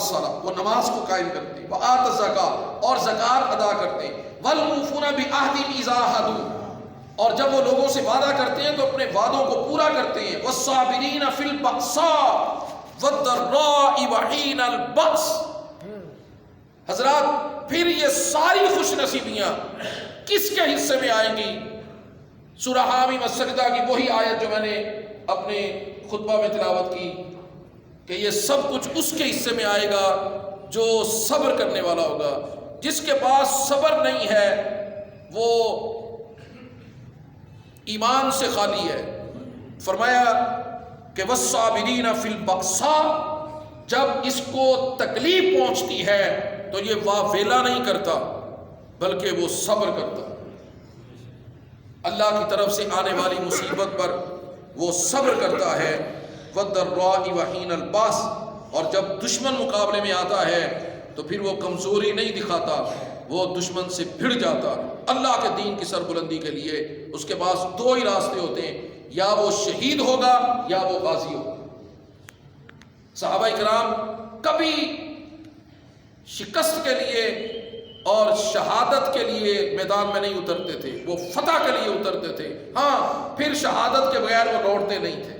الصلاۃ، وہ نماز کو قائم کرتے ہیں، وآت الزکاۃ، اور زکات ادا کرتے ہیں، والموفون بعہدہم اذا عاہدوا، اور جب وہ لوگوں سے وعدہ کرتے ہیں تو اپنے وعدوں کو پورا کرتے ہیں، والصابرین فی البأساء والضراء وحین البأس۔ حضرات پھر یہ ساری خوش نصیبیاں کس کے حصے میں آئیں گی؟ سورہ حامیم السجدہ کی وہی آیت جو میں نے اپنے خطبہ میں تلاوت کی کہ یہ سب کچھ اس کے حصے میں آئے گا جو صبر کرنے والا ہوگا۔ جس کے پاس صبر نہیں ہے وہ ایمان سے خالی ہے۔ فرمایا کہ والصابرین فی البأساء، جب اس کو تکلیف پہنچتی ہے تو یہ واویلا نہیں کرتا بلکہ وہ صبر کرتا، اللہ کی طرف سے آنے والی مصیبت پر وہ صبر کرتا ہے۔ والضراء وحین الباس، اور جب دشمن مقابلے میں آتا ہے تو پھر وہ کمزوری نہیں دکھاتا، وہ دشمن سے بھڑ جاتا۔ اللہ کے دین کی سربلندی کے لیے اس کے پاس دو ہی راستے ہوتے ہیں، یا وہ شہید ہوگا یا وہ غازی ہوگا۔ صحابہ کرام کبھی شکست کے لیے اور شہادت کے لیے میدان میں نہیں اترتے تھے، وہ فتح کے لیے اترتے تھے۔ ہاں پھر شہادت کے بغیر وہ لوٹتے نہیں تھے،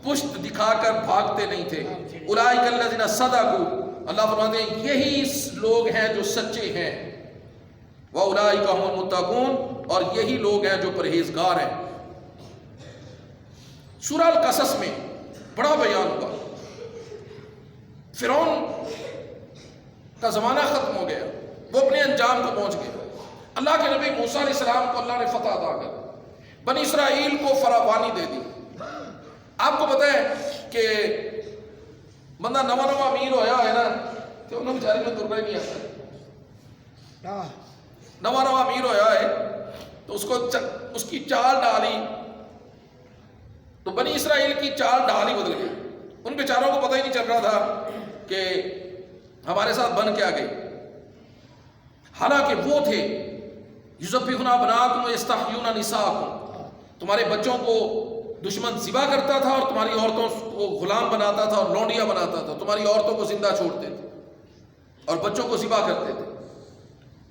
پشت دکھا کر بھاگتے نہیں تھے۔ اولئک الذین صدقوا، اللہ فرماتے ہیں یہی لوگ ہیں جو سچے ہیں، واولئک هم المتقون، اور یہی لوگ ہیں جو پرہیزگار ہیں۔ سورہ القصص میں بڑا بیان ہوا، فرعون کا زمانہ ختم ہو گیا، وہ اپنے انجام کو پہنچ گیا۔ اللہ کے نبی موسیٰ علیہ السلام کو اللہ نے فتح عطا کر بنی اسرائیل کو فراوانی دے دی۔ آپ کو پتہ ہے کہ بندہ نواں امیر ہویا ہے نا تو انہوں بیچارے میں ترنا ہی نہیں آتا۔ نواں امیر ہویا ہے تو اس کی چال ڈالی تو بنی اسرائیل کی چال ڈال ہی بدل گئی۔ ان بیچاروں کو پتہ ہی نہیں چل رہا تھا کہ ہمارے ساتھ بن کیا گئی، حالانکہ وہ تھے یذبحون ابناءکم ویستحیون نساءکم، تمہارے بچوں کو دشمن ذبح کرتا تھا اور تمہاری عورتوں کو غلام بناتا تھا اور لونڈیاں بناتا تھا، تمہاری عورتوں کو زندہ چھوڑتے تھے اور بچوں کو ذبح کرتے تھے۔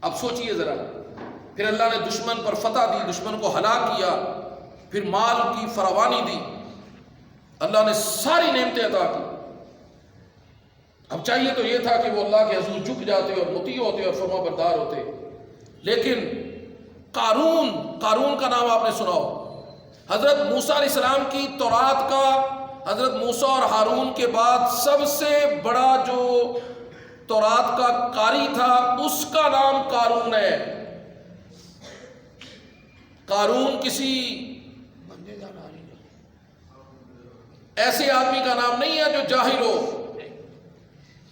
اب سوچئے ذرا، پھر اللہ نے دشمن پر فتح دی، دشمن کو ہلاک کیا، پھر مال کی فراوانی دی، اللہ نے ساری نعمتیں عطا کی۔ اب چاہیے تو یہ تھا کہ وہ اللہ کے حضور جھک جاتے اور مطیع ہوتے اور فرما بردار ہوتے، لیکن قارون کا نام آپ نے سنا ہو، حضرت موسیٰ علیہ السلام کی تورات کا، حضرت موسیٰ اور ہارون کے بعد سب سے بڑا جو تورات کا قاری تھا اس کا نام قارون ہے۔ قارون کسی ایسے آدمی کا نام نہیں ہے جو جاہل ہو،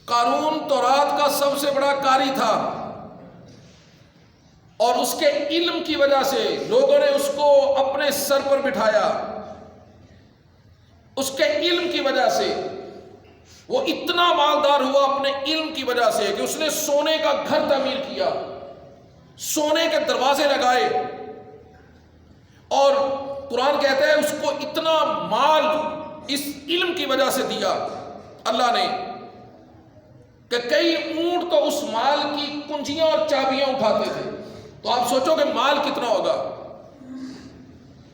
قارون تورات کا سب سے بڑا قاری تھا، اور اس کے علم کی وجہ سے لوگوں نے اس کو اپنے سر پر بٹھایا۔ اس کے علم کی وجہ سے وہ اتنا مالدار ہوا اپنے علم کی وجہ سے کہ اس نے سونے کا گھر تعمیر کیا، سونے کے دروازے لگائے، اور قرآن کہتا ہے اس کو اتنا مال اس علم کی وجہ سے دیا اللہ نے کہ کئی اونٹ تو اس مال کی کنجیاں اور چابیاں اٹھاتے تھے۔ تو آپ سوچو کہ مال کتنا ہوگا۔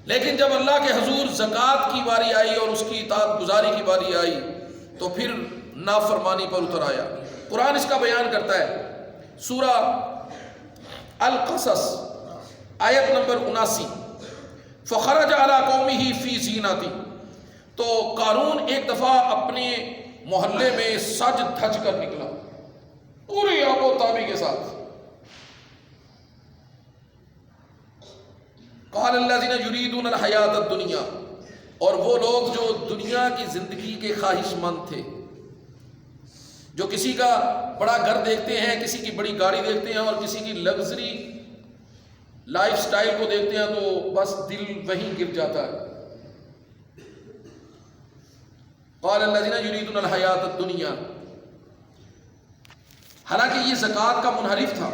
لیکن جب اللہ کے حضور زکوٰۃ کی باری آئی اور اس کی اطاعت گزاری کی باری آئی تو پھر نافرمانی پر اتر آیا۔ قرآن اس کا بیان کرتا ہے، سورہ القصص آیت نمبر 79، فخرج علی قومہ فی زینتہ، تو قارون ایک دفعہ اپنے محلے میں سج دھج کر نکلا پوری آب و تابی کے ساتھ۔ قال الذین یریدون الحیاۃ الدنیا، اور وہ لوگ جو دنیا کی زندگی کے خواہش مند تھے، جو کسی کا بڑا گھر دیکھتے ہیں، کسی کی بڑی گاڑی دیکھتے ہیں اور کسی کی لگژری لائف سٹائل کو دیکھتے ہیں تو بس دل وہیں گر جاتا ہے۔ قال الذین یریدون الحیاۃ الدنیا، حالانکہ یہ زکوٰۃ کا منحرف تھا،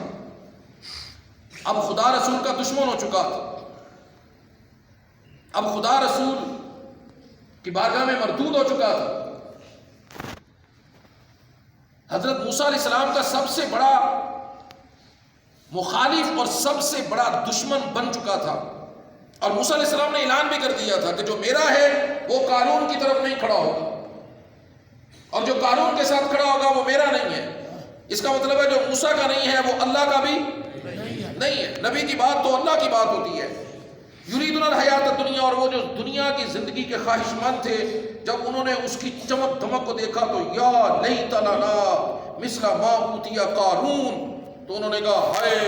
اب خدا رسول کا دشمن ہو چکا تھا، اب خدا رسول کی بارگاہ میں مردود ہو چکا تھا۔ حضرت موسیٰ علیہ السلام کا سب سے بڑا مخالف اور سب سے بڑا دشمن بن چکا تھا، اور موسیٰ علیہ السلام نے اعلان بھی کر دیا تھا کہ جو میرا ہے وہ قارون کی طرف نہیں کھڑا ہوگا، اور جو قارون کے ساتھ کھڑا ہوگا وہ میرا نہیں ہے۔ اس کا مطلب ہے جو موسیٰ کا نہیں ہے وہ اللہ کا بھی نہیں ہے۔ نبی کی بات تو اللہ کی بات ہوتی ہے۔ یریدون الحیات الدنیا، اور وہ جو دنیا کی زندگی کے خواہش مند تھے، جب انہوں نے اس کی چمک دھمک کو دیکھا تو یا لیت لنا مثل ما اوتی قارون، تو انہوں نے کہا ہائے،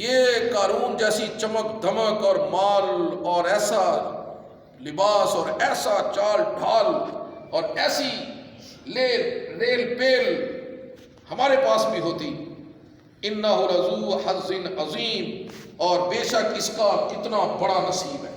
یہ قارون جیسی چمک دھمک اور مال اور ایسا لباس اور ایسا چال ڈھال اور ایسی ریل پیل ہمارے پاس بھی ہوتی۔ انہ لذو حظ عظیم، اور بے شک اس کا کتنا بڑا نصیب ہے۔